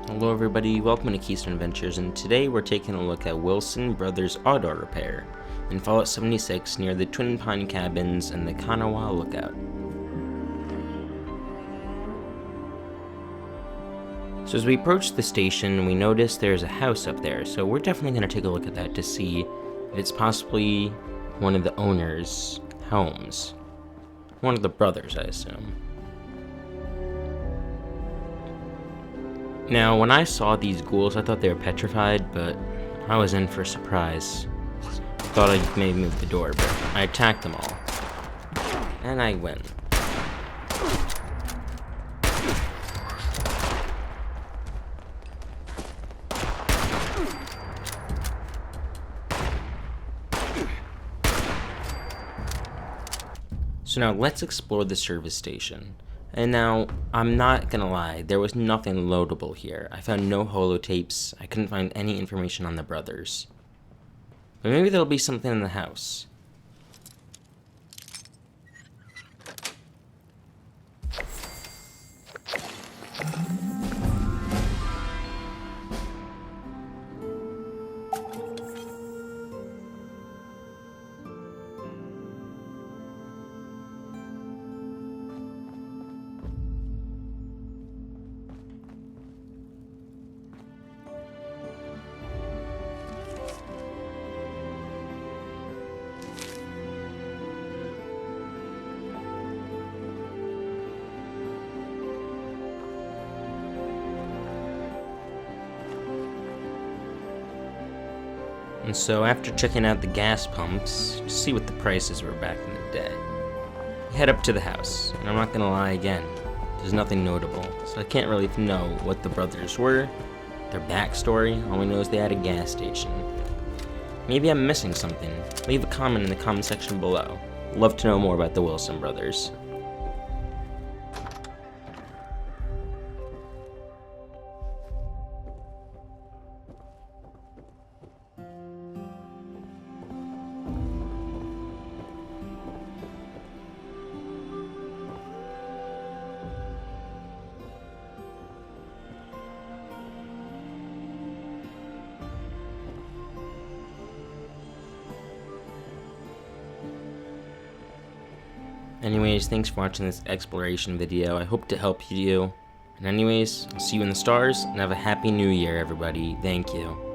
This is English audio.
Hello everybody, welcome to Keystone Adventures, and today we're taking a look at Wilson Brothers Auto Repair in Fallout 76 near the Twin Pine Cabins and the Kanawha Lookout. So as we approach the station, we notice there's a house up there, so we're definitely going to take a look at that to see if it's possibly one of the owner's homes. One of the brothers, I assume. Now, when I saw these ghouls, I thought they were petrified, but I was in for a surprise. I thought I'd maybe move the door, but I attacked them all. And I win. So now let's explore the service station. And now, I'm not gonna lie, there was nothing loadable here. I found no holotapes, I couldn't find any information on the brothers. But maybe there'll be something in the house. And so after checking out the gas pumps, to see what the prices were back in the day, we head up to the house. And I'm not gonna lie again, there's nothing notable. So I can't really know what the brothers were, their backstory. All we know is they had a gas station. Maybe I'm missing something. Leave a comment in the comment section below. Love to know more about the Wilson brothers. Anyways, thanks for watching this exploration video. I hope to help you. And anyways, I'll see you in the stars, and have a happy new year, everybody. Thank you.